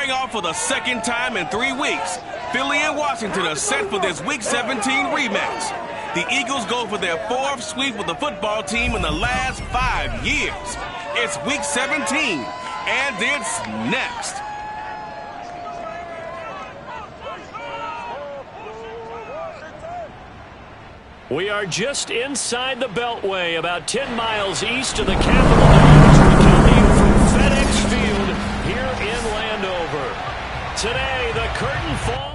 Squaring off for the second time in 3 weeks, Philly and Washington are set for this Week 17 rematch. The Eagles go for their 4th sweep with the football team in the last 5 years. It's Week 17, and it's next. We are just inside the Beltway, about 10 miles east of the capital of New County from FedEx Field here in Landover. Today, the curtain falls.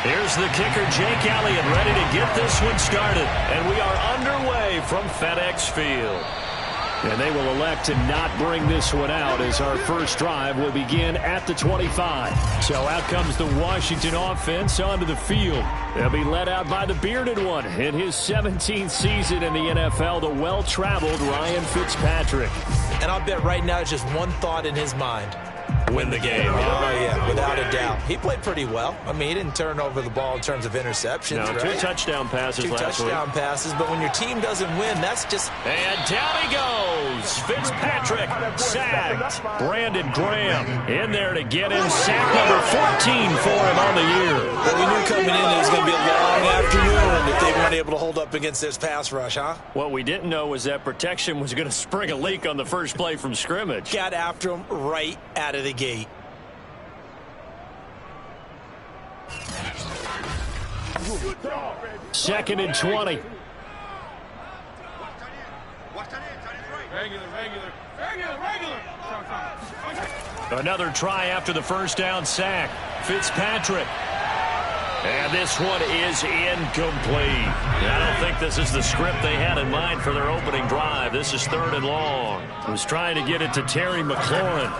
Here's the kicker, Jake Elliott, ready to get this one started. And we are underway from FedEx Field. And they will elect to not bring this one out as our first drive will begin at the 25. So out comes the Washington offense onto the field. They'll be led out by the bearded one in his 17th season in the NFL, the well-traveled Ryan Fitzpatrick. And I'll bet right now it's just one thought in his mind. Win the game. Oh, yeah, without a doubt. He played pretty well. I mean, he didn't turn over the ball in terms of interceptions. No, right? 2 touchdown passes last week. 2 touchdown passes, but when your team doesn't win, that's just... And down he goes. Fitzpatrick sacked. Brandon Graham in there to get him. Sack number 14 for him on the year. Well, we knew coming in it was going to be a long afternoon if they weren't able to hold up against this pass rush, huh? What we didn't know was that protection was going to spring a leak on the first play from scrimmage. Got after him right out of the gate. Second and 20. Another try after the first down sack. Fitzpatrick. And this one is incomplete. I don't think this is the script they had in mind for their opening drive. This is 3rd and long. He was trying to get it to Terry McLaurin.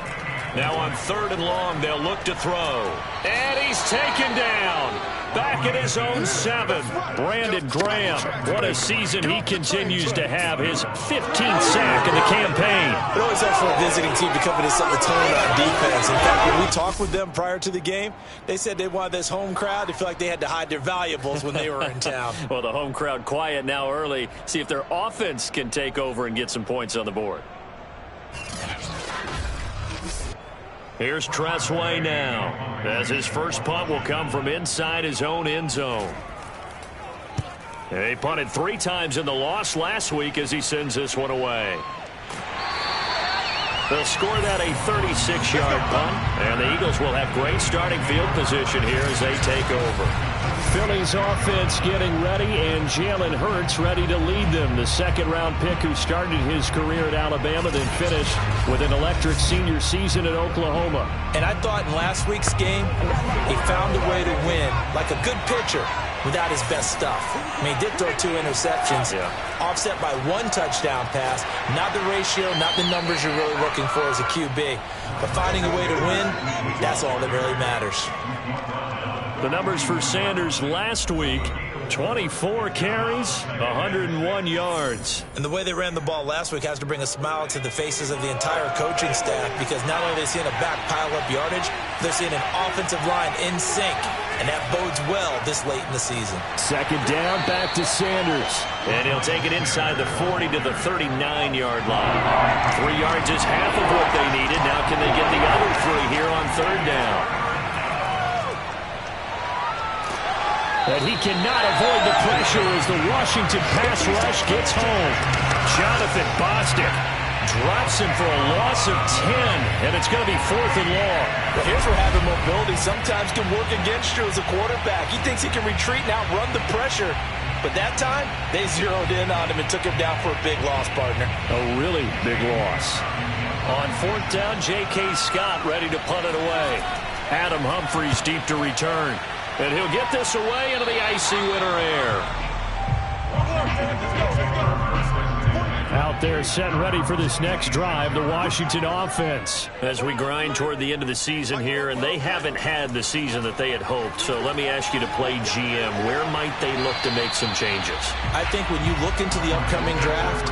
Now on 3rd and long, they'll look to throw. And he's taken down. Back at his own 7. Brandon Graham. What a season he continues to have. His 15th sack in the campaign. It always helps for a visiting team to come in and set the tone on defense. In fact, when we talked with them prior to the game, they said they wanted this home crowd to feel like they had to hide their valuables when they were in town. Well, the home crowd quiet now early. See if their offense can take over and get some points on the board. Here's Tressway now, as his first punt will come from inside his own end zone. He punted 3 times in the loss last week as he sends this one away. They'll score that a 36-yard punt, and the Eagles will have great starting field position here as they take over. Philly's offense getting ready, and Jalen Hurts ready to lead them. The second-round pick who started his career at Alabama, then finished with an electric senior season at Oklahoma. And I thought in last week's game, he found a way to win, like a good pitcher, without his best stuff. I mean, he did throw 2 interceptions, offset by 1 touchdown pass. Not the ratio, not the numbers you're really looking for as a QB. But finding a way to win, that's all that really matters. The numbers for Sanders last week, 24 carries, 101 yards. And the way they ran the ball last week has to bring a smile to the faces of the entire coaching staff, because not only are they seeing a back pile up yardage, they're seeing an offensive line in sync. And that bodes well this late in the season. Second down, back to Sanders. And he'll take it inside the 40 to the 39-yard line. 3 yards is half of what they needed. Now can they get the other 3 here on 3rd down? And he cannot avoid the pressure as the Washington pass rush gets home. Jonathan Bostic drops him for a loss of 10, and it's going to be 4th and long. Well, here's where having mobility sometimes can work against you as a quarterback. He thinks he can retreat and outrun the pressure. But that time, they zeroed in on him and took him down for a big loss, partner. A really big loss. On 4th down, J.K. Scott ready to punt it away. Adam Humphries deep to return. And he'll get this away into the icy winter air. Out out there setting ready for this next drive, the Washington offense. As we grind toward the end of the season here, and they haven't had the season that they had hoped. So let me ask you to play GM. Where might they look to make some changes? I think when you look into the upcoming draft,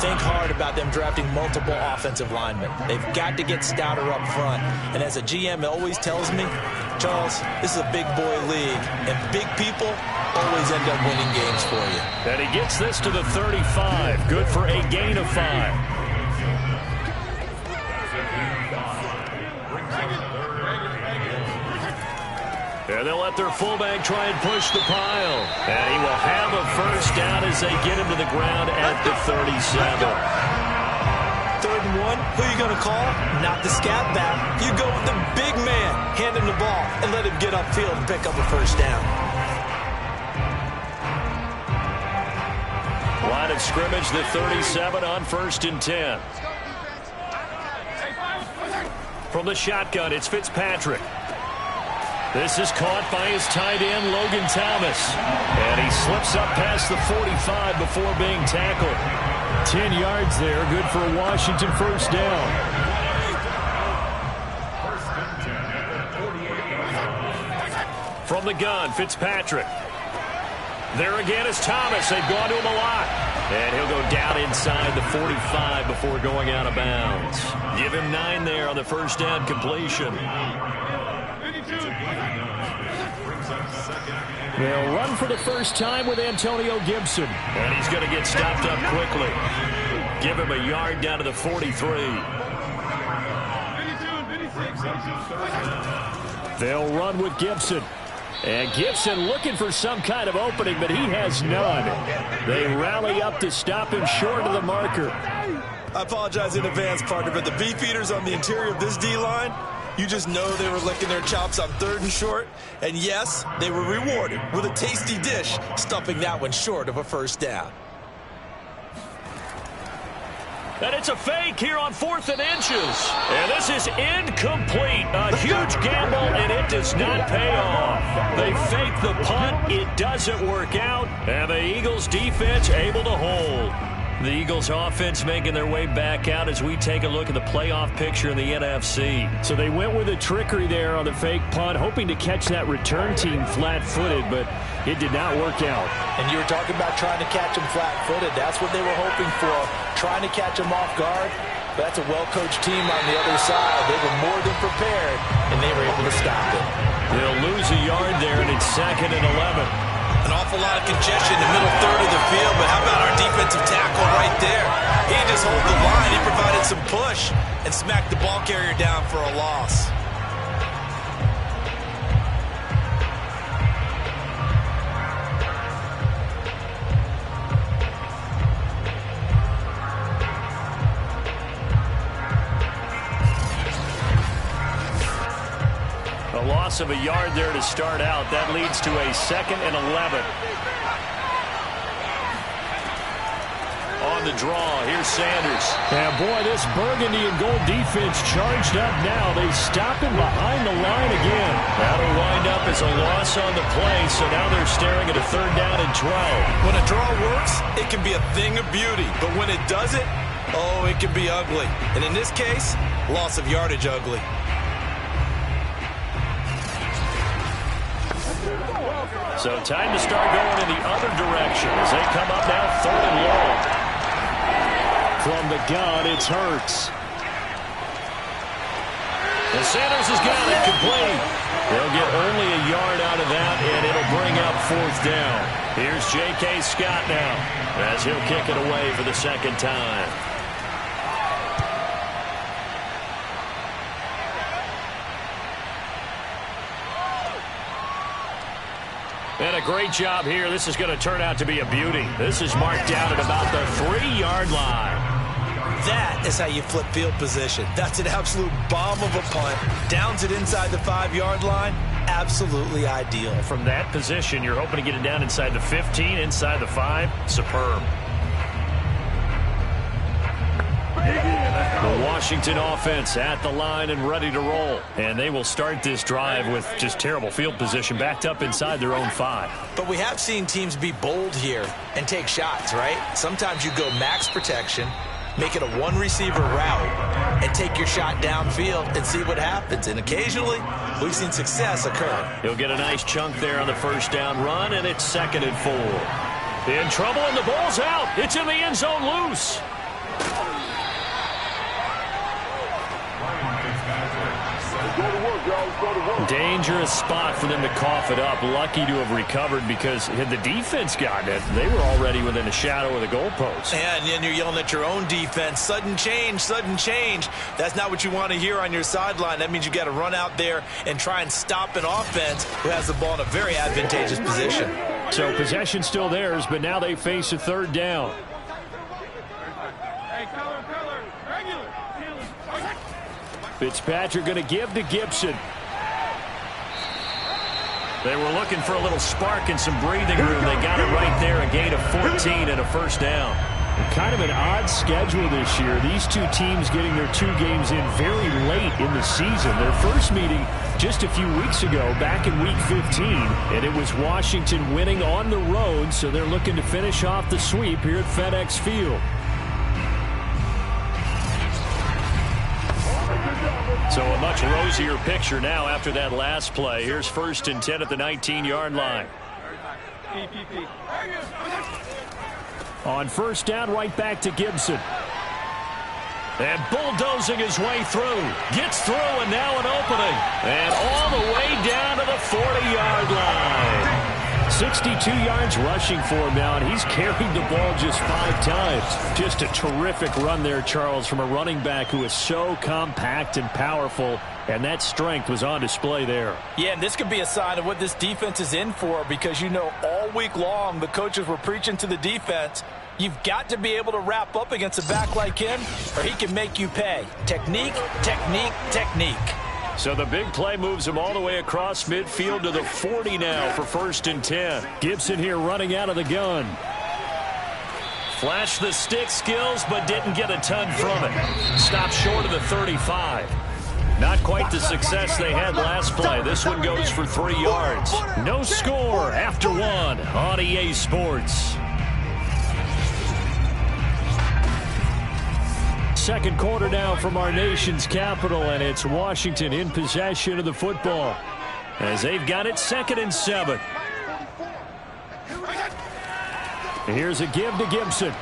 think hard about them drafting multiple offensive linemen. They've got to get stouter up front. And as a GM, it always tells me, Charles, this is a big boy league, and big people always end up winning games for you. And he gets this to the 35. Good for a gain of 5. And they'll let their fullback try and push the pile. And he will have a first down as they get him to the ground at the 37. 3rd and 1, who are you going to call? Not the scat back. You go with the big man. Hand him the ball and let him get upfield and pick up a first down. Line of scrimmage, the 37 on 1st and 10. From the shotgun, it's Fitzpatrick. This is caught by his tight end, Logan Thomas. And he slips up past the 45 before being tackled. 10 yards there, good for a Washington first down. From the gun, Fitzpatrick. There again is Thomas. They've gone to him a lot. And he'll go down inside the 45 before going out of bounds. Give him 9 there on the first down completion. They'll run for the first time with Antonio Gibson. And he's going to get stopped up quickly. Give him a yard down to the 43. They'll run with Gibson. And Gibson looking for some kind of opening, but he has none. They rally up to stop him short of the marker. I apologize in advance, partner, but the beefeaters on the interior of this D-line, you just know they were licking their chops on 3rd and short. And yes, they were rewarded with a tasty dish, stuffing that one short of a first down. And it's a fake here on 4th and inches. And this is incomplete. A huge gamble, and it does not pay off. They fake the punt. It doesn't work out. And the Eagles defense able to hold. The Eagles offense making their way back out as we take a look at the playoff picture in the NFC. So they went with a trickery there on the fake punt, hoping to catch that return team flat-footed, but it did not work out. And you were talking about trying to catch them flat-footed. That's what they were hoping for, trying to catch them off guard. But that's a well-coached team on the other side. They were more than prepared, and they were able to stop it. They'll lose a yard there, and it's 2nd and 11. An awful lot of congestion in the middle third of the field, but how about our defensive tackle right there? He didn't just hold the line, he provided some push and smacked the ball carrier down for a loss. A loss of a yard there to start out. That leads to a 2nd and 11. On the draw, here's Sanders. And boy, this burgundy and gold defense charged up now. They stop him behind the line again. That'll wind up as a loss on the play, so now they're staring at a 3rd down and 12. When a draw works, it can be a thing of beauty. But when it doesn't, oh, it can be ugly. And in this case, loss of yardage ugly. So time to start going in the other direction as they come up now 3rd and long. From the gun, it's Hurts. And Sanders has got it complete. They'll get only a yard out of that, and it'll bring up 4th down. Here's J.K. Scott now as he'll kick it away for the 2nd time. And a great job here. This is going to turn out to be a beauty. This is marked down at about the 3-yard line. That is how you flip field position. That's an absolute bomb of a punt. Downs it inside the 5-yard line. Absolutely ideal. From that position, you're hoping to get it down inside the 15, inside the 5. Superb. The Washington offense at the line and ready to roll. And they will start this drive with just terrible field position, backed up inside their own 5. But we have seen teams be bold here and take shots, right? Sometimes you go max protection, make it a one-receiver route, and take your shot downfield and see what happens. And occasionally, we've seen success occur. He'll get a nice chunk there on the first down run, and it's 2nd and 4. In trouble, and the ball's out. It's in the end zone loose. Dangerous spot for them to cough it up. Lucky to have recovered, because had the defense gotten it, they were already within a shadow of the goalpost. And then you're yelling at your own defense. Sudden change, sudden change. That's not what you want to hear on your sideline. That means you got to run out there and try and stop an offense who has the ball in a very advantageous position. So possession still theirs, but now they face a 3rd down. Fitzpatrick going to give to Gibson. They were looking for a little spark and some breathing room. They got it right there, a gain of 14 and a first down. Kind of an odd schedule this year. These two teams getting their 2 games in very late in the season. Their first meeting just a few weeks ago, back in Week 15, and it was Washington winning on the road, so they're looking to finish off the sweep here at FedEx Field. So a much rosier picture now after that last play. Here's 1st and 10 at the 19-yard line. On first down, right back to Gibson. And bulldozing his way through. Gets through, and now an opening. And all the way down to the 40-yard line. 62 yards rushing for him now, and he's carried the ball just 5 times. Just a terrific run there, Charles, from a running back who is so compact and powerful, and that strength was on display there. Yeah, and this could be a sign of what this defense is in for, because you know all week long the coaches were preaching to the defense, you've got to be able to wrap up against a back like him, or he can make you pay. Technique, technique, technique. So the big play moves him all the way across midfield to the 40 now for 1st and 10. Gibson here running out of the gun. Flashed the stick skills, but didn't get a ton from it. Stopped short of the 35. Not quite the success they had last play. This one goes for 3 yards. No score after 1 on EA Sports. Second quarter now from our nation's capital, and it's Washington in possession of the football as they've got it 2nd and 7. Here's a give to Gibson.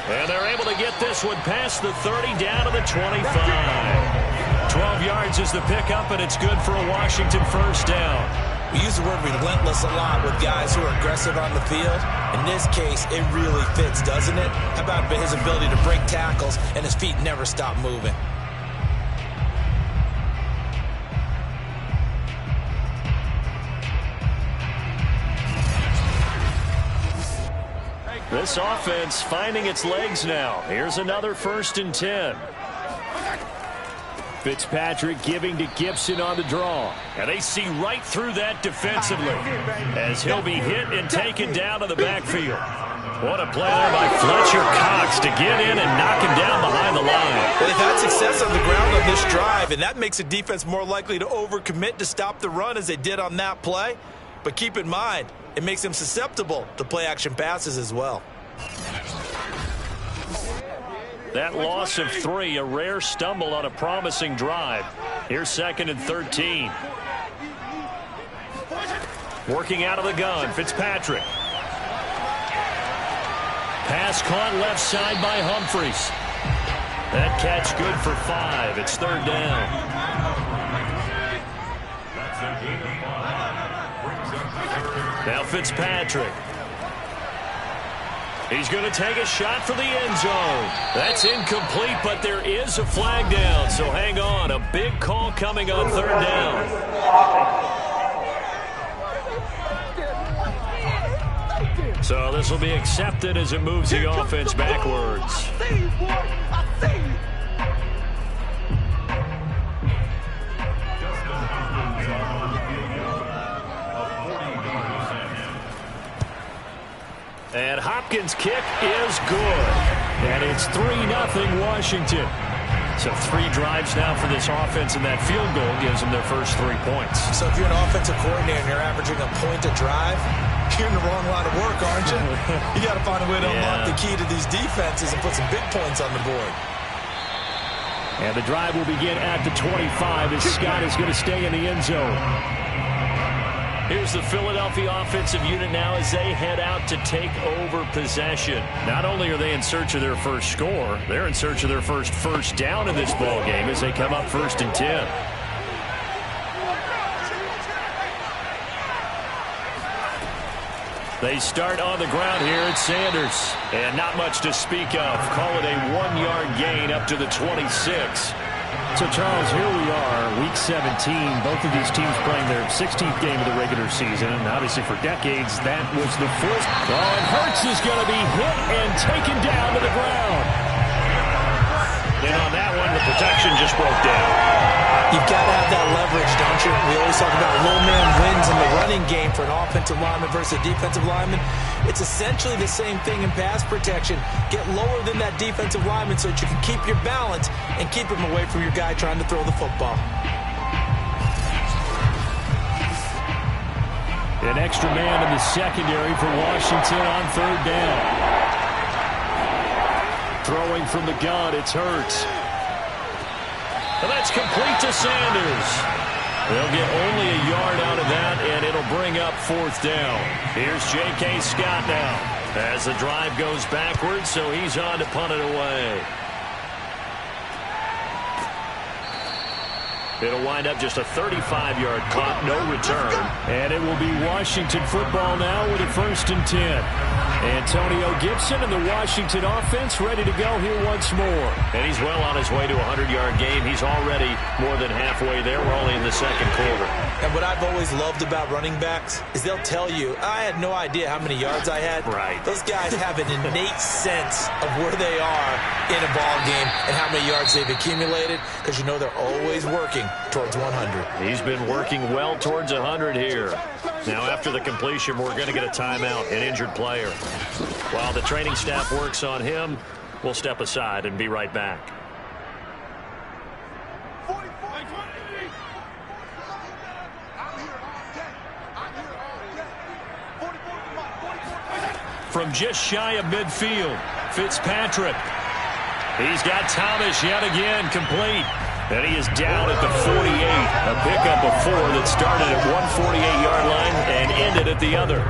And they're able to get this one past the 30 down to the 25. 12 yards is the pickup, and it's good for a Washington first down. We use the word relentless a lot with guys who are aggressive on the field. In this case, it really fits, doesn't it? How about his ability to break tackles and his feet never stop moving? This offense finding its legs now. Here's another 1st and 10. Fitzpatrick giving to Gibson on the draw. And they see right through that defensively as he'll be hit and taken down to the backfield. What a play there by Fletcher Cox to get in and knock him down behind the line. Well, they've had success on the ground on this drive, and that makes the defense more likely to overcommit to stop the run as they did on that play. But keep in mind, it makes them susceptible to play-action passes as well. That loss of 3, a rare stumble on a promising drive. Here's 2nd and 13. Working out of the gun, Fitzpatrick. Pass caught left side by Humphries. That catch good for 5. It's 3rd down. Now Fitzpatrick. He's going to take a shot for the end zone. That's incomplete, but there is a flag down, so hang on. A big call coming on 3rd down. So this will be accepted as it moves the offense backwards. And Hopkins' kick is good. And it's 3-0 Washington. So 3 drives now for this offense, and that field goal gives them their first 3 points. So if you're an offensive coordinator and you're averaging a point a drive, you're in the wrong line of work, aren't you? You got to find a way to unlock the key to these defenses and put some big points on the board. And the drive will begin at the 25 as Scott is going to stay in the end zone. Here's the Philadelphia offensive unit now as they head out to take over possession. Not only are they in search of their first score, they're in search of their first down in this ball game as they come up 1st and 10. They start on the ground here at Sanders. And not much to speak of. Call it a 1-yard gain up to the 26. So, Charles, here we are, Week 17. Both of these teams playing their 16th game of the regular season. And obviously for decades, that was the first. Oh, and Hurts is going to be hit and taken down to the ground. And on that one, the protection just broke down. You've got to have that leverage, don't you? We always talk about low man wins in the running game for an offensive lineman versus a defensive lineman. It's essentially the same thing in pass protection. Get lower than that defensive lineman so that you can keep your balance and keep him away from your guy trying to throw the football. An extra man in the secondary for Washington on 3rd down. Throwing from the gun, it's Hurts. And that's complete to Sanders. They'll get only a yard out of that, and it'll bring up 4th down. Here's J.K. Scott now as the drive goes backwards, so he's on to punt it away. It'll wind up just a 35-yard punt, no return. And it will be Washington football now with a 1st and 10. Antonio Gibson and the Washington offense ready to go here once more. And he's well on his way to a 100-yard game. He's already more than halfway there. We're only in the 2nd quarter. And what I've always loved about running backs is they'll tell you, I had no idea how many yards I had. Right. Those guys have an innate sense of where they are in a ball game and how many yards they've accumulated because you know they're always working towards 100. He's been working well towards 100 here. Now, after the completion, we're going to get a timeout, an injured player. While the training staff works on him, we'll step aside and be right back. From just shy of midfield, Fitzpatrick. He's got Thomas yet again complete. And he is down at the 48. A pickup of 4 that started at one 48-yard line and ended at the other.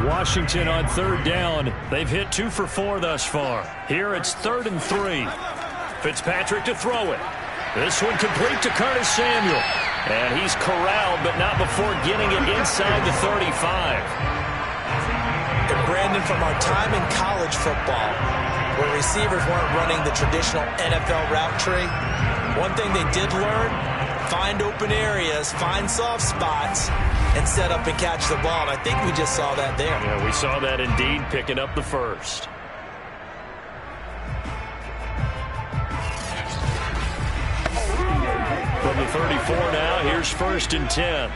Washington on 3rd down. They've hit 2 for 4 thus far. Here it's 3rd and 3. Fitzpatrick to throw it. This one complete to Curtis Samuel. And he's corralled, but not before getting it inside the 35. And Brandon, from our time in college football, where receivers weren't running the traditional NFL route tree, one thing they did learn, find open areas, find soft spots, and set up and catch the ball. And I think we just saw that there. Yeah, we saw that indeed, picking up the first. From the 34 now, here's 1st and 10.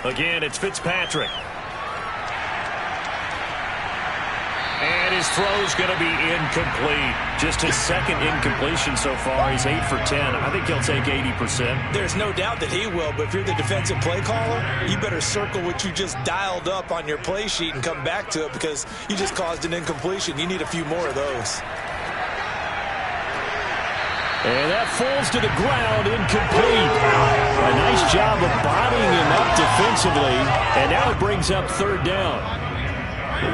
Again, it's Fitzpatrick. And his throw's going to be incomplete. Just his 2nd incompletion so far. He's 8 for 10. I think he'll take 80%. There's no doubt that he will, but if you're the defensive play caller, you better circle what you just dialed up on your play sheet and come back to it because you just caused an incompletion. You need a few more of those. And that falls to the ground, incomplete. A nice job of bodying him up defensively. And now it brings up 3rd down.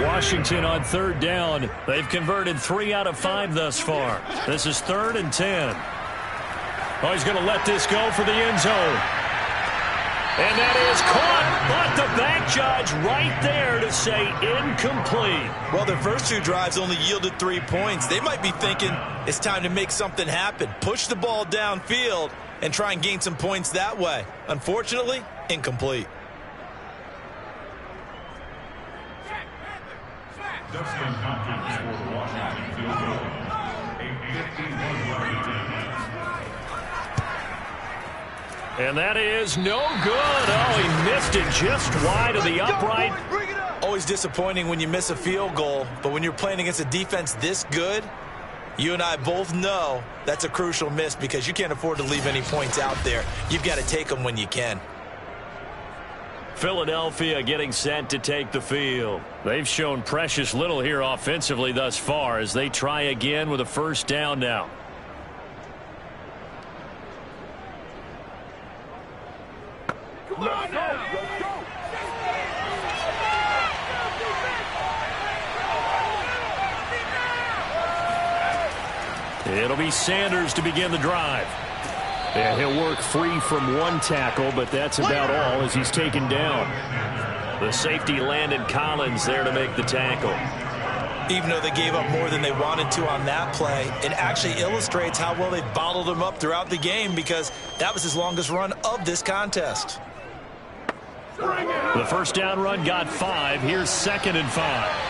Washington on 3rd down. They've converted 3 out of 5 thus far. This is 3rd and 10. Oh, he's going to let this go for the end zone. And that is caught. But the back judge right there to say incomplete. Well, their first 2 drives only yielded 3 points. They might be thinking it's time to make something happen. Push the ball downfield and try and gain some points that way. Unfortunately, incomplete. Dustin Hopkins for the Washington field goal. A 51-yard attempt. And that is no good. Oh, he missed it just wide of the upright. Always disappointing when you miss a field goal, but when you're playing against a defense this good, you and I both know that's a crucial miss because you can't afford to leave any points out there. You've got to take them when you can. Philadelphia getting set to take the field. They've shown precious little here offensively thus far as they try again with a first down now. Let's go. It'll be Sanders to begin the drive. Yeah, he'll work free from one tackle, but that's about all as he's taken down. The safety Landon Collins there to make the tackle. Even though they gave up more than they wanted to on that play, it actually illustrates how well they've bottled him up throughout the game because that was his longest run of this contest. The first down run got 5. Here's 2nd and 5.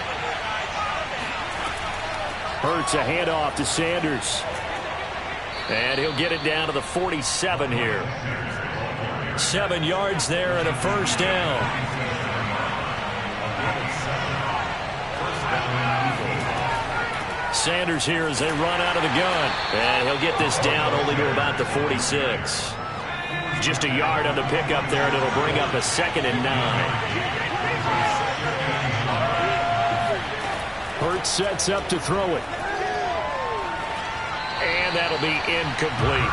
Hurts a handoff to Sanders. And he'll get it down to the 47 here. 7 yards there and a first down. Sanders here as they run out of the gun. And he'll get this down only to about the 46. Just a yard on the pickup there, and it'll bring up a 2nd and 9. Hurts sets up to throw it. And that'll be incomplete.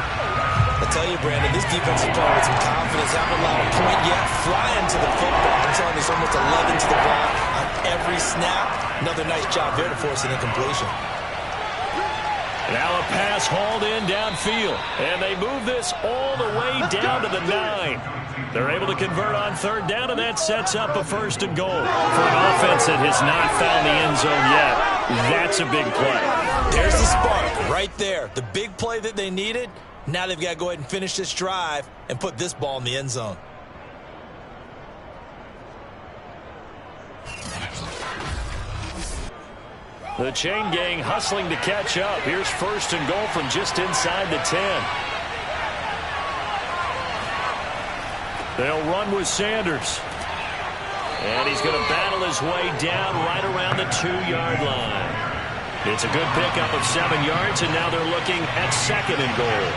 I tell you, Brandon, this defense is playing with some confidence. Haven't allowed a point yet. Flying to the football. I'm telling you, it's almost 11 to the ball on every snap. Another nice job there to force an incompletion. Now a pass hauled in downfield. And they move this all the way down to the 9. They're able to convert on 3rd down, and that sets up a 1st and goal. For an offense that has not found the end zone yet, that's a big play. There's the spark right there. The big play that they needed. Now they've got to go ahead and finish this drive and put this ball in the end zone. The chain gang hustling to catch up. Here's 1st and goal from just inside the 10. They'll run with Sanders. And he's going to battle his way down right around the 2-yard line. It's a good pickup of 7 yards, and now they're looking at 2nd and goal.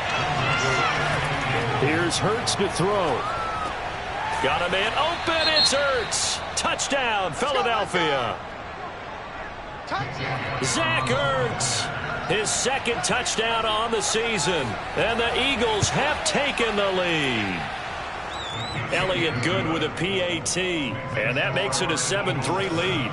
Here's Hurts to throw. Got a man open. It's Hurts. Touchdown, Philadelphia. Zach Ertz, his 2nd touchdown on the season, and the Eagles have taken the lead. Elliott good with a PAT, and that makes it a 7-3 lead.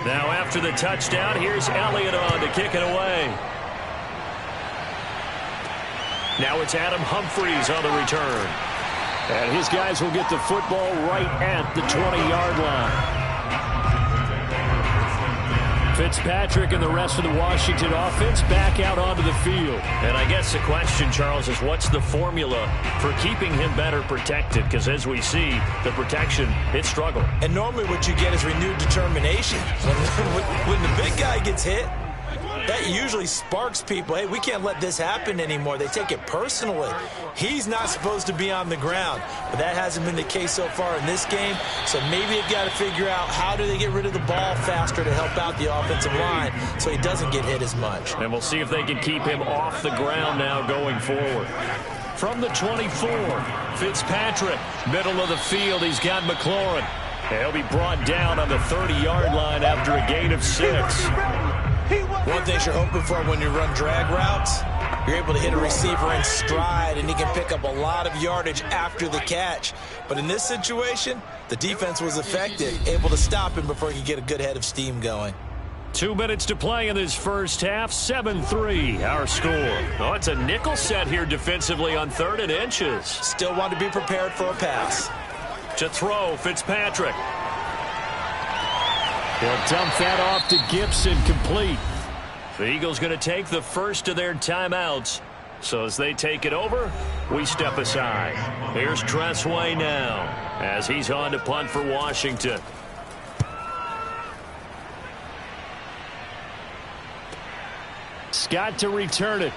Now after the touchdown, here's Elliott on to kick it away. Now it's Adam Humphries on the return. And his guys will get the football right at the 20-yard line. Fitzpatrick and the rest of the Washington offense back out onto the field. And I guess the question, Charles, is what's the formula for keeping him better protected? Because as we see, the protection, it struggled. And normally what you get is renewed determination. When the big guy gets hit, that usually sparks people. Hey, we can't let this happen anymore. They take it personally. He's not supposed to be on the ground, but that hasn't been the case so far in this game. So maybe they've got to figure out how do they get rid of the ball faster to help out the offensive line so he doesn't get hit as much. And we'll see if they can keep him off the ground now going forward. From the 24, Fitzpatrick, middle of the field. He's got McLaurin. He'll be brought down on the 30-yard line after a gain of 6. One thing you're hoping for when you run drag routes, you're able to hit a receiver in stride, and he can pick up a lot of yardage after the catch. But in this situation, the defense was effective, able to stop him before he could get a good head of steam going. 2 minutes to play in this first half. 7-3, our score. Oh, it's a nickel set here defensively on 3rd and inches. Still want to be prepared for a pass. To throw, Fitzpatrick. He'll dump that off to Gibson, complete. The Eagles going to take the first of their timeouts. So as they take it over, we step aside. Here's Tressway now as he's on to punt for Washington. Scott to return it.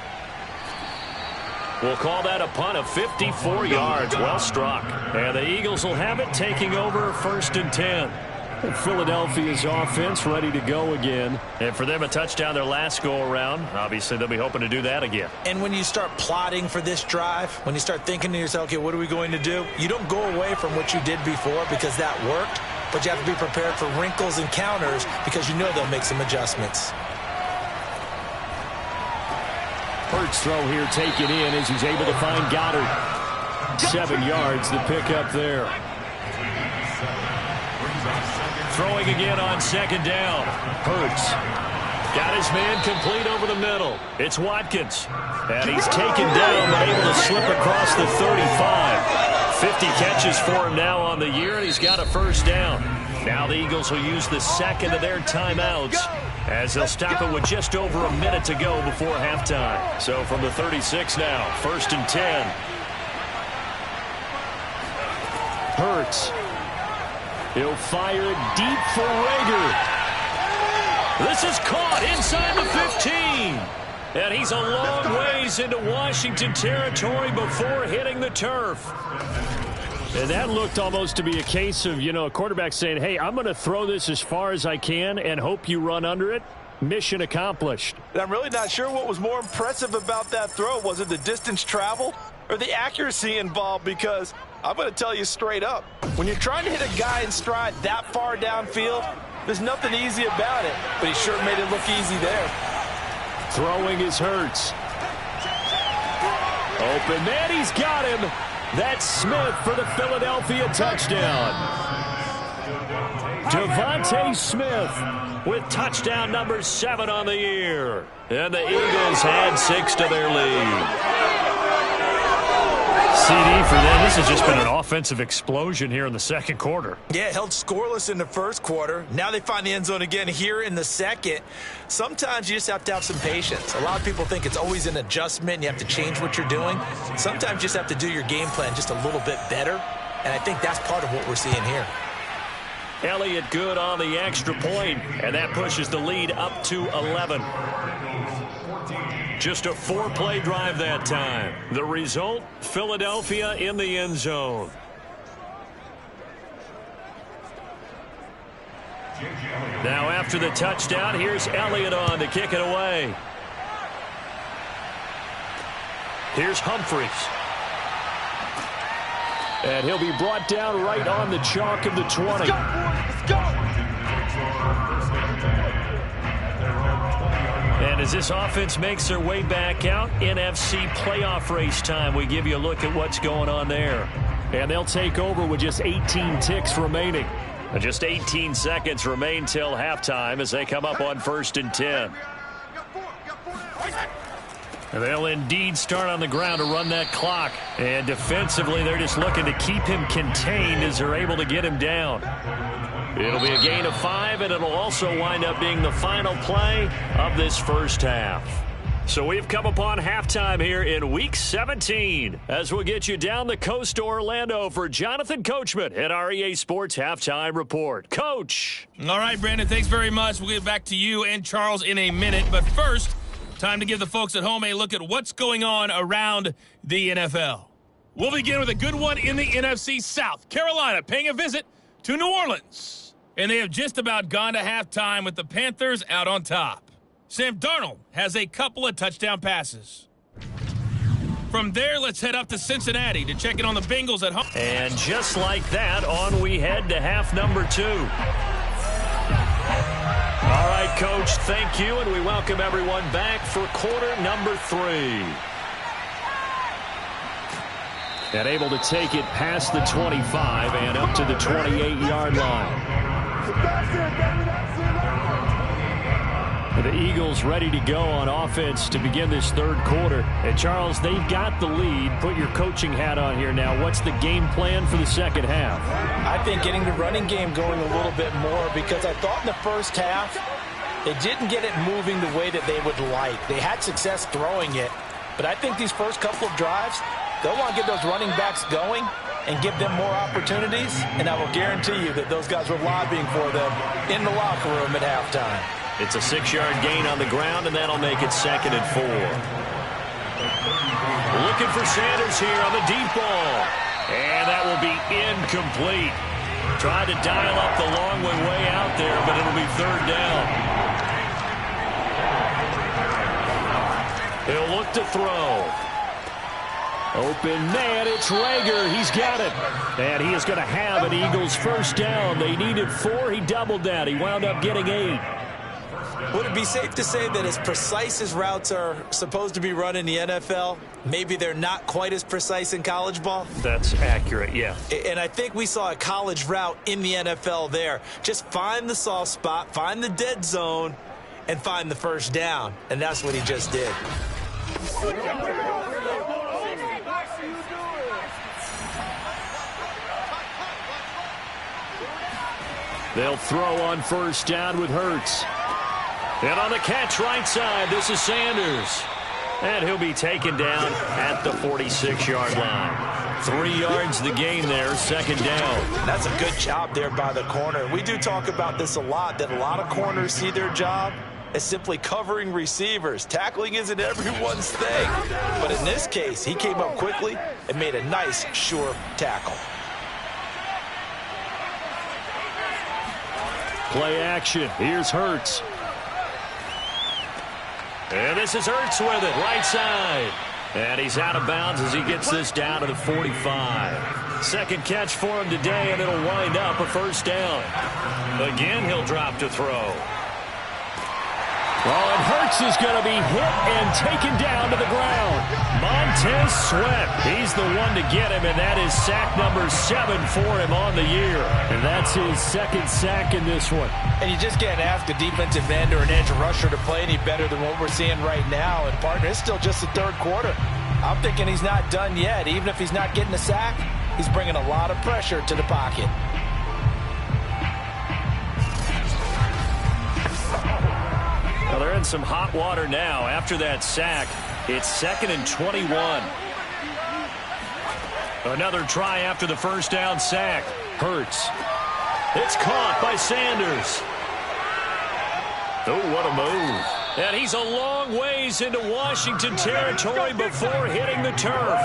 We'll call that a punt of 54 yards. Well struck. And the Eagles will have it, taking over 1st and 10. Philadelphia's offense ready to go again. And for them, a touchdown their last go-around. Obviously, they'll be hoping to do that again. And when you start plotting for this drive, when you start thinking to yourself, okay, what are we going to do? You don't go away from what you did before because that worked, but you have to be prepared for wrinkles and counters because you know they'll make some adjustments. Hurts throw here taken in as he's able to find Goddard. 7 yards, the pickup there. Throwing again on 2nd down. Hurts got his man complete over the middle. It's Watkins. And he's taken down but able to slip across the 35. 50 catches for him now on the year, and he's got a 1st down. Now the Eagles will use the 2nd of their timeouts as they'll stop it with just over a minute to go before halftime. So from the 36 now, 1st and 10. Hurts. He'll fire it deep for Rager. This is caught inside the 15. And he's a long ways into Washington territory before hitting the turf. And that looked almost to be a case of, a quarterback saying, hey, I'm going to throw this as far as I can and hope you run under it. Mission accomplished. And I'm really not sure what was more impressive about that throw. Was it the distance traveled or the accuracy involved? Because I'm going to tell you straight up, when you're trying to hit a guy in stride that far downfield, there's nothing easy about it. But he sure made it look easy there. Throwing is Hurts. Open man, he's got him. That's Smith for the Philadelphia touchdown. Devontae Smith with touchdown number 7 on the year. And the Eagles had 6 to their lead. CD for them. This has just been an offensive explosion here in the 2nd quarter. Yeah, held scoreless in the 1st quarter. Now they find the end zone again here in the 2nd. Sometimes you just have to have some patience. A lot of people think it's always an adjustment and you have to change what you're doing. Sometimes you just have to do your game plan just a little bit better. And I think that's part of what we're seeing here. Elliott good on the extra point, and that pushes the lead up to 11. Just a 4-play drive that time. The result, Philadelphia in the end zone. Now after the touchdown, here's Elliott on to kick it away. Here's Humphries. And he'll be brought down right on the chalk of the 20. Let's go! And as this offense makes their way back out, NFC playoff race time, we give you a look at what's going on there. And they'll take over with just 18 ticks remaining. And just 18 seconds remain till halftime as they come up on 1st and 10. And they'll indeed start on the ground to run that clock. And defensively, they're just looking to keep him contained as they're able to get him down. It'll be a gain of 5, and it'll also wind up being the final play of this 1st half. So we've come upon halftime here in Week 17 as we'll get you down the coast to Orlando for Jonathan Coachman at our EA Sports Halftime Report. Coach. All right, Brandon, thanks very much. We'll get back to you and Charles in a minute. But first, time to give the folks at home a look at what's going on around the NFL. We'll begin with a good one in the NFC South. Carolina paying a visit to New Orleans. And they have just about gone to halftime with the Panthers out on top. Sam Darnold has a couple of touchdown passes. From there, let's head up to Cincinnati to check in on the Bengals at home. And just like that, on we head to half number 2. All right, Coach, thank you, and we welcome everyone back for quarter number 3. And able to take it past the 25 and up to the 28-yard line. The Eagles ready to go on offense to begin this 3rd quarter. And, Charles, they've got the lead. Put your coaching hat on here now. What's the game plan for the 2nd half? I think getting the running game going a little bit more because I thought in the 1st half they didn't get it moving the way that they would like. They had success throwing it. But I think these first couple of drives, they'll want to get those running backs going and give them more opportunities. And I will guarantee you that those guys were lobbying for them in the locker room at halftime. It's a 6-yard gain on the ground, and that'll make it 2nd and 4. looking for Sanders here on the deep ball. And that will be incomplete. Tried to dial up the long way out there, but it'll be third down. He'll look to throw. Open man, it's Rager. He's got it. And he is going to have an Eagles first down. They needed 4. He doubled that. He wound up getting 8. Would it be safe to say that as precise as routes are supposed to be run in the NFL, maybe they're not quite as precise in college ball? That's accurate, yeah. And I think we saw a college route in the NFL there. Just find the soft spot, find the dead zone, and find the first down. And that's what he just did. They'll throw on first down with Hurts. And on the catch right side, this is Sanders. And he'll be taken down at the 46-yard line. 3 yards the gain there, second down. That's a good job there by the corner. We do talk about this a lot, that a lot of corners see their job as simply covering receivers. Tackling isn't everyone's thing. But in this case, he came up quickly and made a nice, sure tackle. Play action. Here's Hurts. And this is Hurts with it, right side. And he's out of bounds as he gets this down to the 45. Second catch for him today, and it'll wind up a first down. Again, he'll drop to throw. Oh, and Hurts is going to be hit and taken down to the ground. Montez Sweat, he's the one to get him, and that is sack number 7 for him on the year. And that's his second sack in this one. And you just can't ask a defensive end or an edge rusher to play any better than what we're seeing right now. And, partner, it's still just the third quarter. I'm thinking he's not done yet. Even if he's not getting a sack, he's bringing a lot of pressure to the pocket. Well, they're in some hot water now. After that sack, it's 2nd and 21. Another try after the first down sack. Hurts. It's caught by Sanders. Oh, what a move. And he's a long ways into Washington territory before hitting the turf.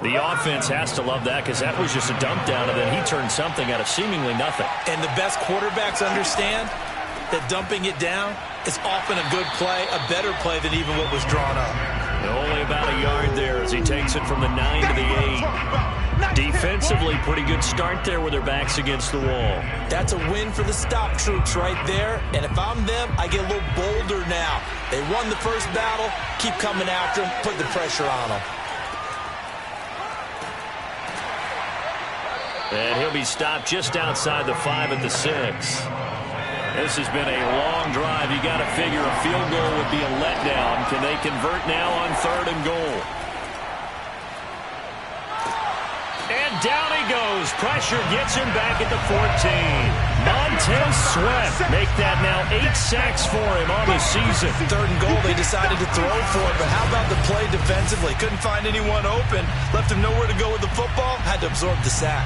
The offense has to love that because that was just a dump down, and then he turned something out of seemingly nothing. And the best quarterbacks understand that dumping it down is often a good play, a better play than even what was drawn up. Only about a yard there as he takes it from the 9 to the 8. Defensively, pretty good start there with their backs against the wall. That's a win for the stop troops right there. And if I'm them, I get a little bolder now. They won the first battle. Keep coming after them. Put the pressure on them. And he'll be stopped just outside the 5 at the 6. This has been a long drive. You got to figure a field goal would be a letdown. Can they convert now on 3rd and goal? And down he goes. Pressure gets him back at the 14. Montez Sweat make that now 8 sacks for him on the season. 3rd and goal, they decided to throw for it, but how about the play defensively? Couldn't find anyone open. Left him nowhere to go with the football. Had to absorb the sack.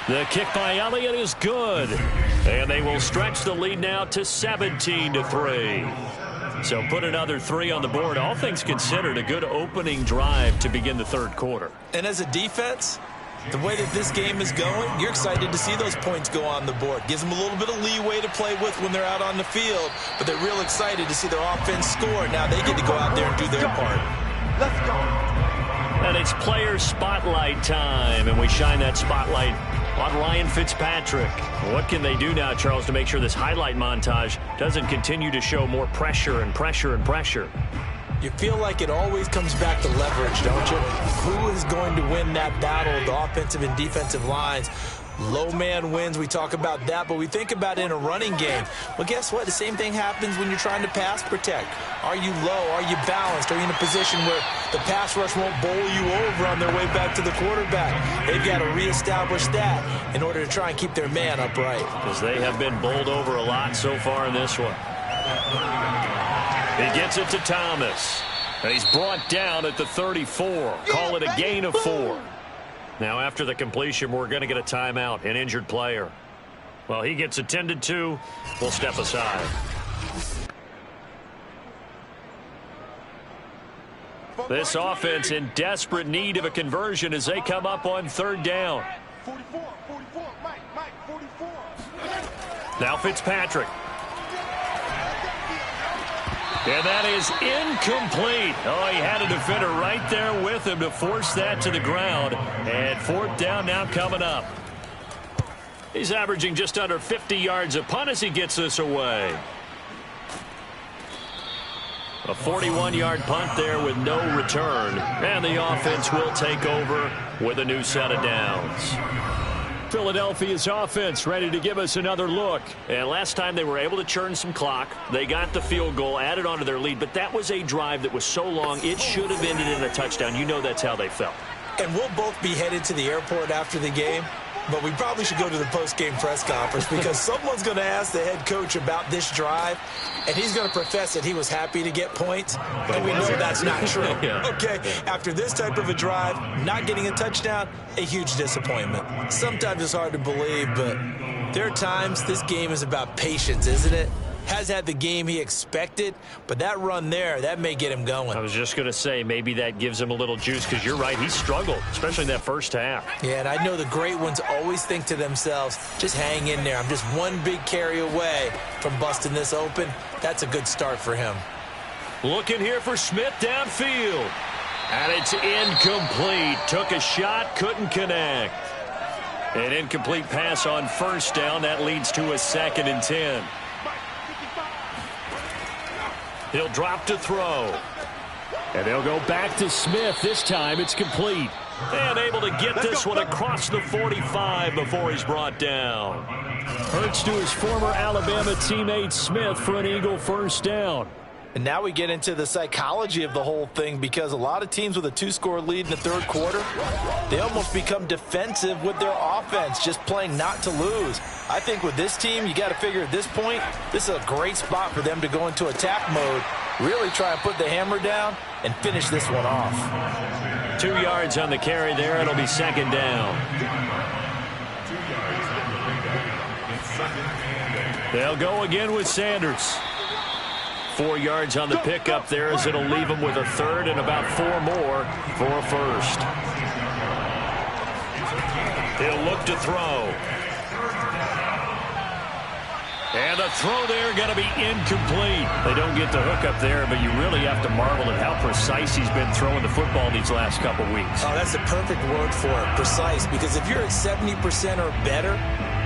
The kick by Elliott is good. And they will stretch the lead now to 17-3. So put another 3 on the board. All things considered, a good opening drive to begin the third quarter. And as a defense, the way that this game is going, you're excited to see those points go on the board. Gives them a little bit of leeway to play with when they're out on the field, but they're real excited to see their offense score. Now they get to go out there and do their part. Let's go. And it's player spotlight time, and we shine that spotlight on Ryan Fitzpatrick. What can they do now, Charles, to make sure this highlight montage doesn't continue to show more pressure and pressure and pressure? You feel like it always comes back to leverage, don't you? Who is going to win that battle of the offensive and defensive lines? Low man wins. We talk about that, but we think about it in a running game. Well, guess what? The same thing happens when you're trying to pass protect. Are you low? Are you balanced? Are you in a position where the pass rush won't bowl you over on their way back to the quarterback? They've got to reestablish that in order to try and keep their man upright. Because they have been bowled over a lot so far in this one. He gets it to Thomas. And he's brought down at the 34. Call it a gain of 4. Now, after the completion, we're going to get a timeout, an injured player. Well, he gets attended to. We'll step aside. This offense in desperate need of a conversion as they come up on 3rd down. Now Fitzpatrick. And that is incomplete. Oh, he had a defender right there with him to force that to the ground. And 4th down now coming up. He's averaging just under 50 yards a punt as he gets this away. A 41-yard punt there with no return. And the offense will take over with a new set of downs. Philadelphia's offense ready to give us another look. And last time they were able to churn some clock. They got the field goal, added on to their lead. But that was a drive that was so long, it should have ended in a touchdown. You know that's how they felt. And we'll both be headed to the airport after the game. But we probably should go to the post-game press conference because someone's going to ask the head coach about this drive, and he's going to profess that he was happy to get points, and we know that's not true. Okay, after this type of a drive, not getting a touchdown, a huge disappointment. Sometimes it's hard to believe, but there are times this game is about patience, isn't it? Has had the game he expected, but that run there, that may get him going. I was just going to say, maybe that gives him a little juice because you're right, he struggled, especially in that first half. Yeah, and I know the great ones always think to themselves, just hang in there. I'm just one big carry away from busting this open. That's a good start for him. Looking here for Smith downfield. And it's incomplete. Took a shot, couldn't connect. An incomplete pass on 1st down. That leads to a 2nd and 10. He'll drop to throw. And they'll go back to Smith. This time it's complete. And able to get this one across the 45 before he's brought down. Hurts to his former Alabama teammate Smith for an Eagle 1st down. And now we get into the psychology of the whole thing because a lot of teams with a 2-score lead in the 3rd quarter, they almost become defensive with their offense, just playing not to lose. I think with this team, you got to figure at this point, this is a great spot for them to go into attack mode, really try and put the hammer down and finish this one off. 2 yards on the carry there. It'll be 2nd down. They'll go again with Sanders. 4 yards on the pickup there as it'll leave him with a 3rd and about 4 more for a 1st. He'll look to throw. And the throw there going to be incomplete. They don't get the hook up there, but you really have to marvel at how precise he's been throwing the football these last couple weeks. Oh, that's the perfect word for it, precise, because if you're at 70% or better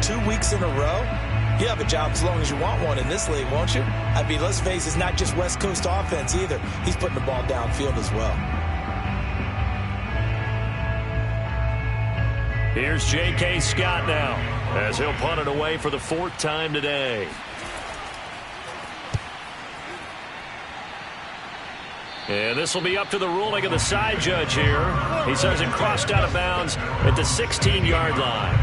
2 weeks in a row, you have a job as long as you want one in this league, won't you? I mean, let's face it, it's not just West Coast offense either. He's putting the ball downfield as well. Here's J.K. Scott now as he'll punt it away for the 4th time today. And this will be up to the ruling of the side judge here. He says it crossed out of bounds at the 16-yard line.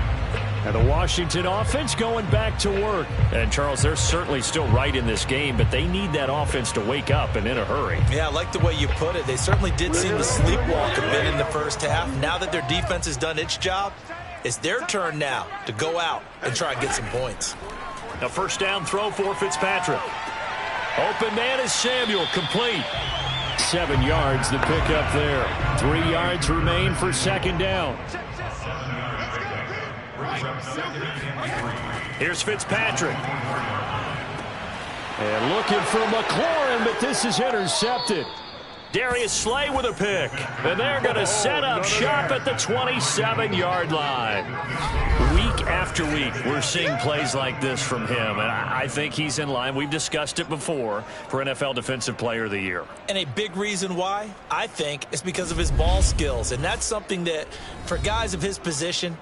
And the Washington offense going back to work. And, Charles, they're certainly still right in this game, but they need that offense to wake up and in a hurry. Yeah, I like the way you put it. They certainly did seem to sleepwalk a bit in the first half. Now that their defense has done its job, it's their turn now to go out and try and get some points. A 1st down throw for Fitzpatrick. Open man is Samuel, complete. 7 yards the pickup there. 3 yards remain for 2nd down. Here's Fitzpatrick. And looking for McLaurin, but this is intercepted. Darius Slay with a pick. And they're going to set up shop at the 27-yard line. Week after week, we're seeing plays like this from him. And I think he's in line. We've discussed it before for NFL Defensive Player of the Year. And a big reason why, I think, is because of his ball skills. And that's something that, for guys of his position,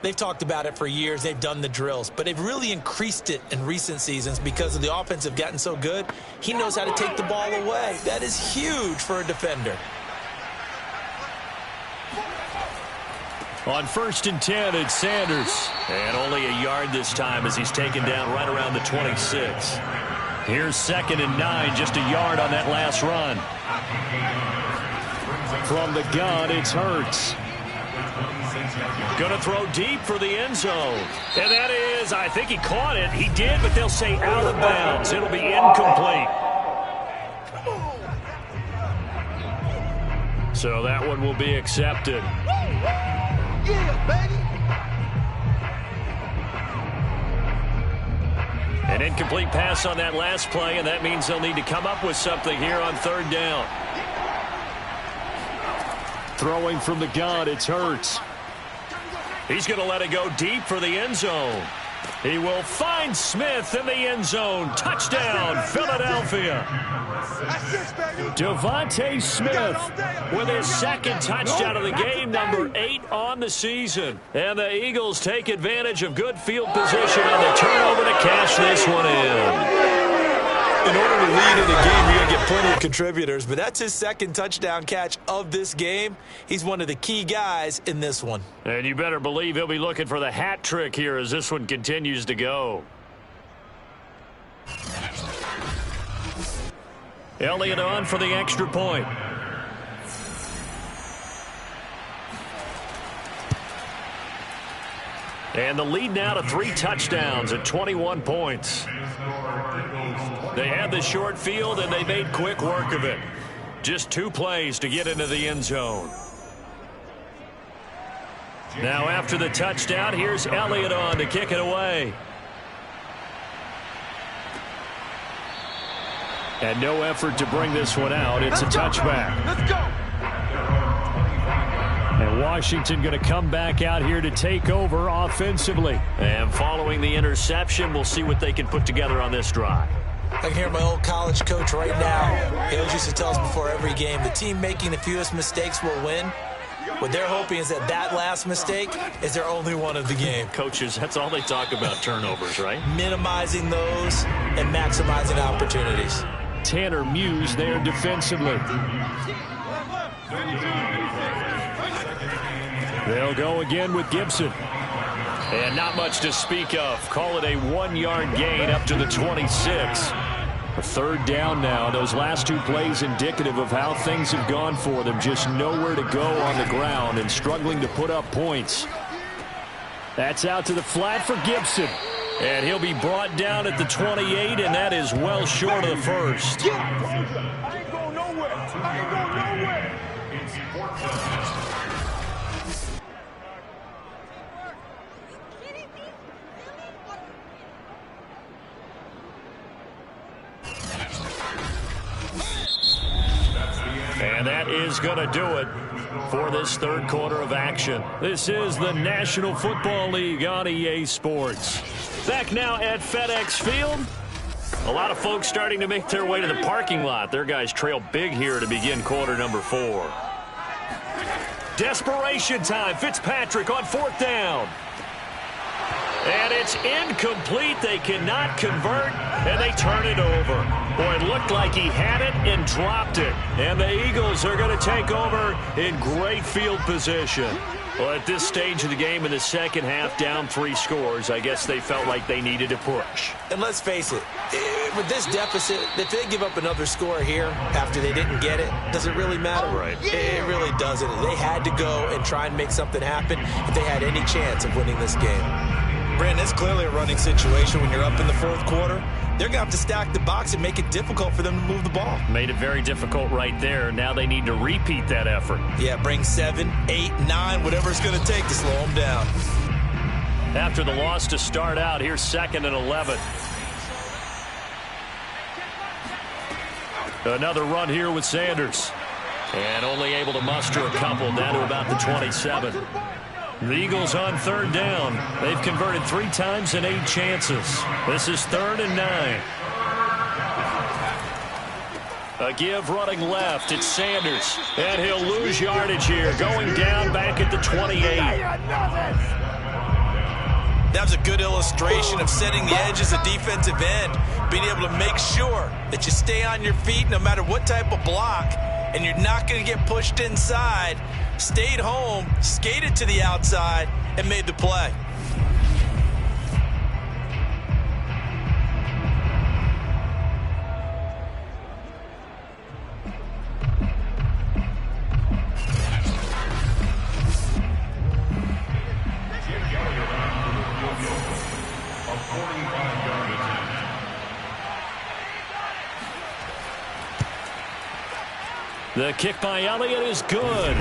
they've talked about it for years. They've done the drills. But they've really increased it in recent seasons because of the offense have gotten so good. He knows how to take the ball away. That is huge for a defender. On 1st and 10, it's Sanders. And only a yard this time as he's taken down right around the 26. Here's 2nd and 9, just a yard on that last run. From the gun, it's Hurts. Going to throw deep for the end zone. And that is, I think he caught it. He did, but they'll say out of bounds. It'll be incomplete. So that one will be accepted. Yeah, baby. An incomplete pass on that last play, and that means they'll need to come up with something here on 3rd down. Throwing from the gun, it's Hurts. He's going to let it go deep for the end zone. He will find Smith in the end zone. Touchdown, Philadelphia. Devontae Smith with his 2nd touchdown of the game, number 8 on the season. And the Eagles take advantage of good field position on the turnover to cash this one in. In order to lead in a game, you're going to get plenty of contributors, but that's his 2nd touchdown catch of this game. He's one of the key guys in this one. And you better believe he'll be looking for the hat trick here as this one continues to go. Elliott on for the extra point. And the lead now to 3 touchdowns at 21 points. They had the short field, and they made quick work of it. Just 2 plays to get into the end zone. Now after the touchdown, here's Elliott on to kick it away. And no effort to bring this one out. It's a touchback. Let's go. And Washington going to come back out here to take over offensively. And following the interception, we'll see what they can put together on this drive. I can hear my old college coach right now. He always used to tell us before every game, the team making the fewest mistakes will win. What they're hoping is that that last mistake is their only one of the game. Coaches, that's all they talk about, turnovers, right? Minimizing those and maximizing opportunities. Tanner Muse there defensively. They'll go again with Gibson. And not much to speak of. Call it a 1-yard gain up to the 26. A 3rd down now. Those last 2 plays indicative of how things have gone for them. Just nowhere to go on the ground and struggling to put up points. That's out to the flat for Gibson. And he'll be brought down at the 28, and that is well short of the first. I ain't going nowhere. I ain't going nowhere. And that is going to do it for this 3rd quarter of action. This is the National Football League on EA Sports. Back now at FedEx Field. A lot of folks starting to make their way to the parking lot. Their guys trail big here to begin quarter number 4. Desperation time. Fitzpatrick on 4th down. And it's incomplete. They cannot convert, and they turn it over. Boy, it looked like he had it and dropped it. And the Eagles are going to take over in great field position. Well, at this stage of the game in the 2nd half, down 3 scores, I guess they felt like they needed to push. And let's face it, with this deficit, if they give up another score here after they didn't get it, does it really matter? Right. It really doesn't. They had to go and try and make something happen if they had any chance of winning this game. Brandon, it's clearly a running situation when you're up in the 4th quarter. They're going to have to stack the box and make it difficult for them to move the ball. Made it very difficult right there. Now they need to repeat that effort. Yeah, bring 7, 8, 9, whatever it's going to take to slow them down. After the loss to start out, here's 2nd and 11. Another run here with Sanders. And only able to muster a couple down to about the 27. The Eagles on 3rd down. They've converted 3 times in 8 chances. This is 3rd and 9. A give running left. It's Sanders. And he'll lose yardage here. Going down back at the 28. That was a good illustration of setting the edge as a defensive end. Being able to make sure that you stay on your feet no matter what type of block. And you're not going to get pushed inside. Stayed home, skated to the outside, and made the play. The kick by Elliott is good.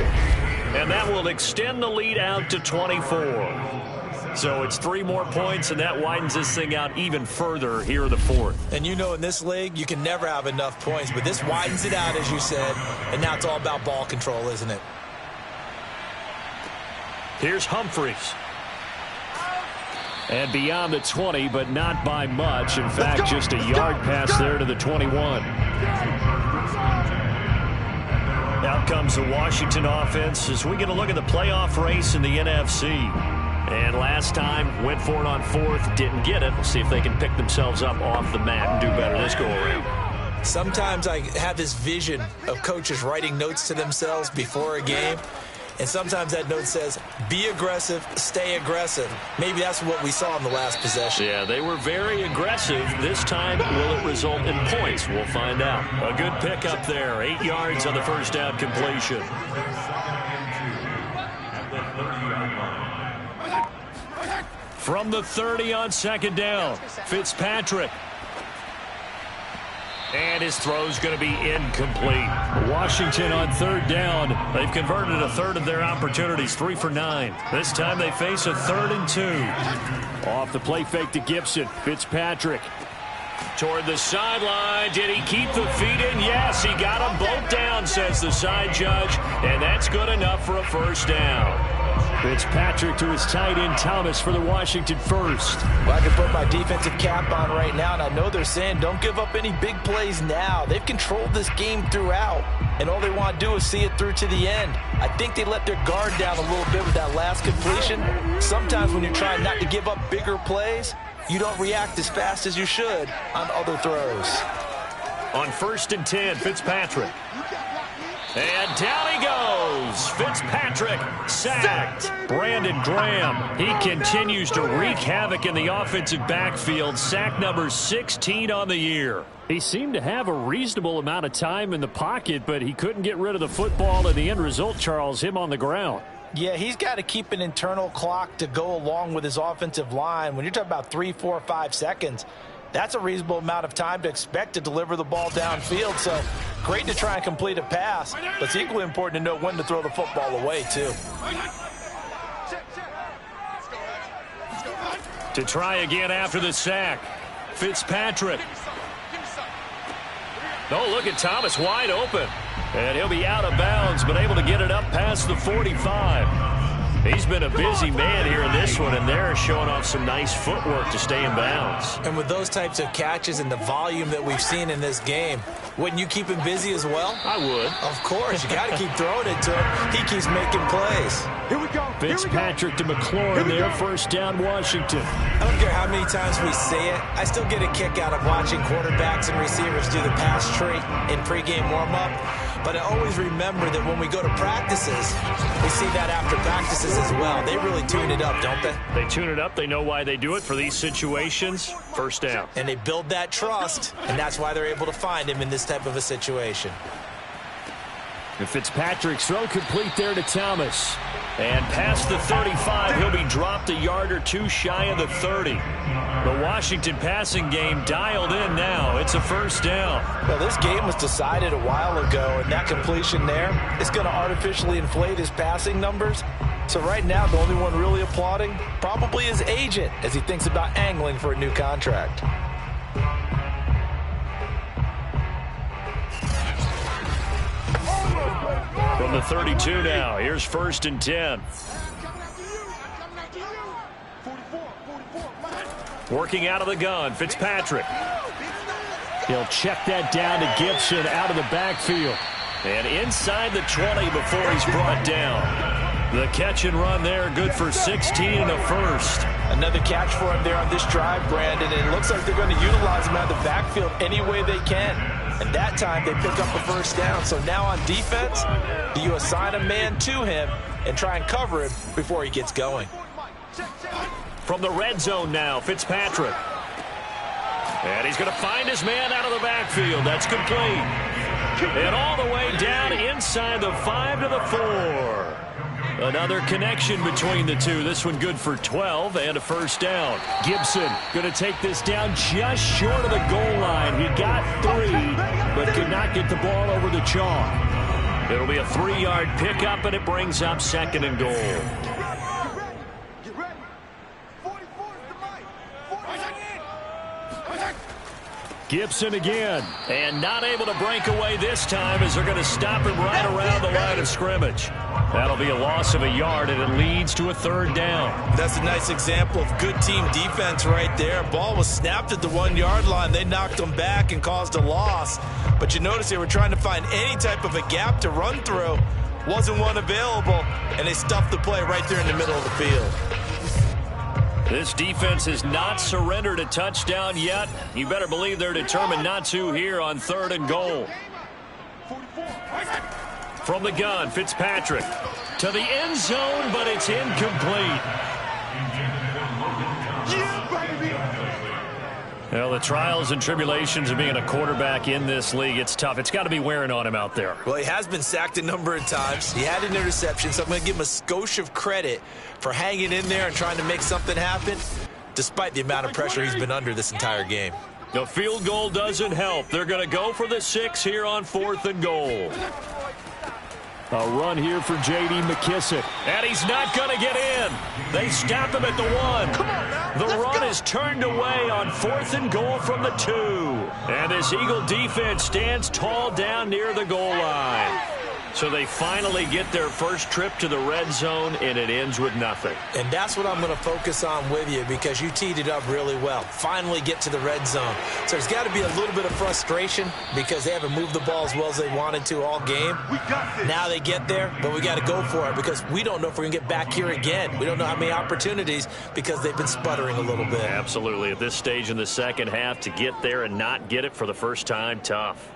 And that will extend the lead out to 24. So it's 3 more points, and that widens this thing out even further here in the fourth. And you know, in this league, you can never have enough points, but this widens it out, as you said, and now it's all about ball control, isn't it? Here's Humphreys. And beyond the 20, but not by much. In fact, just a yard pass there to the 21. Out comes the Washington offense as we get a look at the playoff race in the NFC. And last time, went for it on fourth, didn't get it. We'll see if they can pick themselves up off the mat and do better this go-around. Sometimes I have this vision of coaches writing notes to themselves before a game. And sometimes that note says, be aggressive, stay aggressive. Maybe that's what we saw in the last possession. Yeah, they were very aggressive. This time, will it result in points? We'll find out. A good pickup there. 8 yards on the first down completion. From the 30 on second down, Fitzpatrick. And his throw's going to be incomplete. Washington on third down. They've converted a third of their opportunities, 3 for 9. This time they face a 3rd and 2. Off the play fake to Gibson. Fitzpatrick. Toward the sideline. Did he keep the feet in? Yes, he got them both down, says the side judge. And that's good enough for a first down. Fitzpatrick to his tight end Thomas for the Washington first. Well, I can put my defensive cap on right now, and I know they're saying don't give up any big plays now. They've controlled this game throughout, and all they want to do is see it through to the end. I think they let their guard down a little bit with that last completion. Sometimes when you're trying not to give up bigger plays, you don't react as fast as you should on other throws. On 1st and 10, Fitzpatrick. And down he goes. Fitzpatrick sacked. Brandon Graham. He continues to wreak havoc in the offensive backfield. Sack number 16 on the year. He seemed to have a reasonable amount of time in the pocket, but he couldn't get rid of the football, and the end result, Charles, him on the ground. Yeah, he's got to keep an internal clock to go along with his offensive line. When you're talking about 3, 4, 5 seconds, that's a reasonable amount of time to expect to deliver the ball downfield. So great to try and complete a pass, but it's equally important to know when to throw the football away, too. To try again after the sack, Fitzpatrick. Oh, look at Thomas wide open. And he'll be out of bounds, but able to get it up past the 45. He's been a busy man here in this one, and they're showing off some nice footwork to stay in bounds. And with those types of catches and the volume that we've seen in this game, wouldn't you keep him busy as well? I would. Of course. You got to keep throwing it to him. He keeps making plays. Here we go. Fitzpatrick to McLaurin there, first down Washington. I don't care how many times we say it. I still get a kick out of watching quarterbacks and receivers do the pass tree in pregame warm-up. But I always remember that when we go to practices, we see that after practices as well. They really tune it up, don't they? They tune it up. They know why they do it for these situations. First down. And they build that trust, and that's why they're able to find him in this type of a situation. And Fitzpatrick's throw complete there to Thomas. And past the 35, he'll be dropped a yard or two shy of the 30. The Washington passing game dialed in now. It's a first down. Well, this game was decided a while ago, and that completion there is going to artificially inflate his passing numbers. So right now, the only one really applauding probably his agent as he thinks about angling for a new contract. From the 32 now, here's 1st and 10. Working out of the gun, Fitzpatrick. He'll check that down to Gibson out of the backfield. And inside the 20 before he's brought down. The catch and run there, good for 16 and a first. Another catch for him there on this drive, Brandon, and it looks like they're going to utilize him out of the backfield any way they can. And that time they pick up a first down. So now on defense, do you assign a man to him and try and cover him before he gets going? From the red zone now, Fitzpatrick. And he's going to find his man out of the backfield. That's complete. And all the way down inside the 5 to the 4. Another connection between the two. This one good for 12 and a first down. Gibson going to take this down just short of the goal line. He got 3, but could not get the ball over the chalk. It'll be a 3-yard pickup, and it brings up 2nd and goal. Get ready. 44 is the mic. 40. Gibson again. And not able to break away this time as they're going to stop him right around the line of scrimmage. That'll be a loss of a yard, and it leads to a 3rd down. That's a nice example of good team defense right there. Ball was snapped at the 1-yard line. They knocked them back and caused a loss. But you notice they were trying to find any type of a gap to run through. Wasn't one available, and they stuffed the play right there in the middle of the field. This defense has not surrendered a touchdown yet. You better believe they're determined not to here on 3rd and goal. From the gun, Fitzpatrick to the end zone, but it's incomplete. Well, the trials and tribulations of being a quarterback in this league, it's tough. It's got to be wearing on him out there. Well, he has been sacked a number of times. He had an interception, so I'm going to give him a skosh of credit for hanging in there and trying to make something happen, despite the amount of pressure he's been under this entire game. The field goal doesn't help. They're going to go for the 6 here on 4th and goal. A run here for J.D. McKissick. And he's not going to get in. They stop him at the 1. The run is turned away on 4th and goal from the 2. And this Eagle defense stands tall down near the goal line. So they finally get their first trip to the red zone, and it ends with nothing. And that's what I'm going to focus on with you, because you teed it up really well. Finally get to the red zone. So there's got to be a little bit of frustration because they haven't moved the ball as well as they wanted to all game. Now they get there, but we got to go for it because we don't know if we're going to get back here again. We don't know how many opportunities because they've been sputtering a little bit. Absolutely. At this stage in the second half, to get there and not get it for the first time, tough.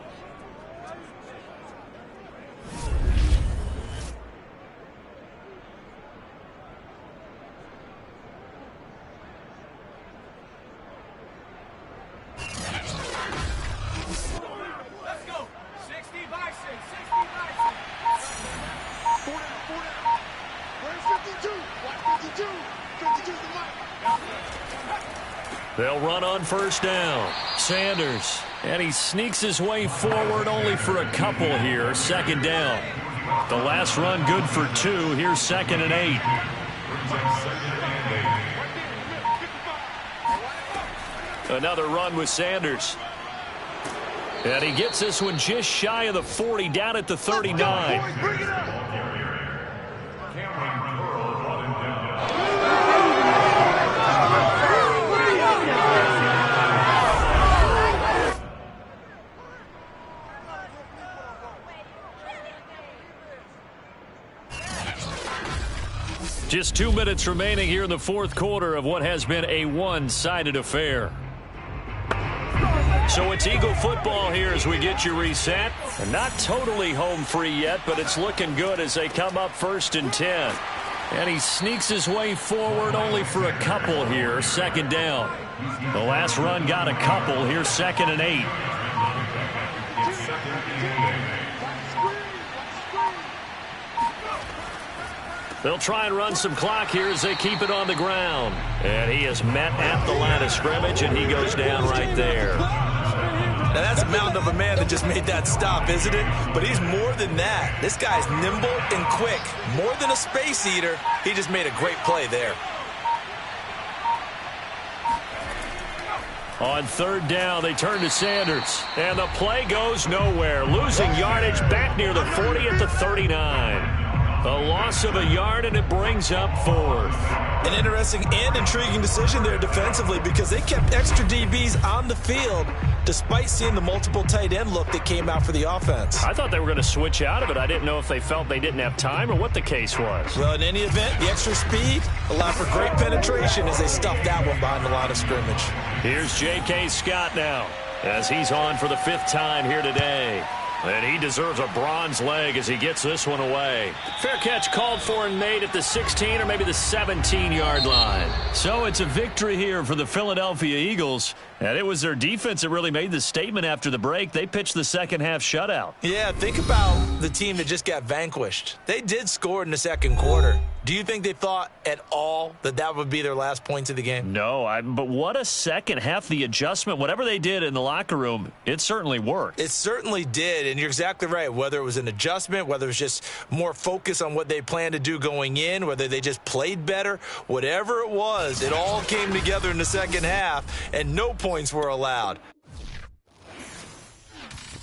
They'll run on 1st down. Sanders, and he sneaks his way forward only for a couple here. 2nd down. The last run good for 2. Here's 2nd and 8. Another run with Sanders. And he gets this one just shy of the 40, down at the 39. Just 2 minutes remaining here in the 4th quarter of what has been a one-sided affair. So it's Eagle football here as we get you reset. And not totally home free yet, but it's looking good as they come up 1st and 10. And he sneaks his way forward only for a couple here. 2nd down. The last run got a couple. Here's 2nd and 8. They'll try and run some clock here as they keep it on the ground. And he is met at the line of scrimmage, and he goes down right there. Now, that's a mountain of a man that just made that stop, isn't it? But he's more than that. This guy's nimble and quick. More than a space eater, he just made a great play there. On 3rd down, they turn to Sanders. And the play goes nowhere. Losing yardage back near the 40 at the 39. A loss of a yard, and it brings up 4th. An interesting and intriguing decision there defensively because they kept extra DBs on the field despite seeing the multiple tight end look that came out for the offense. I thought they were going to switch out of it. I didn't know if they felt they didn't have time or what the case was. Well, in any event, the extra speed allowed for great penetration as they stuffed that one behind the line of scrimmage. Here's J.K. Scott now as he's on for the 5th time here today. And he deserves a bronze leg as he gets this one away. Fair catch called for and made at the 16 or maybe the 17-yard line. So it's a victory here for the Philadelphia Eagles. And it was their defense that really made the statement after the break. They pitched the second half shutout. Yeah, think about the team that just got vanquished. They did score in the 2nd quarter. Do you think they thought at all that that would be their last points of the game? No, but what a second half. The adjustment, whatever they did in the locker room, it certainly worked. It certainly did, and you're exactly right. Whether it was an adjustment, whether it was just more focus on what they planned to do going in, whether they just played better, whatever it was, it all came together in the second half, and no points were allowed.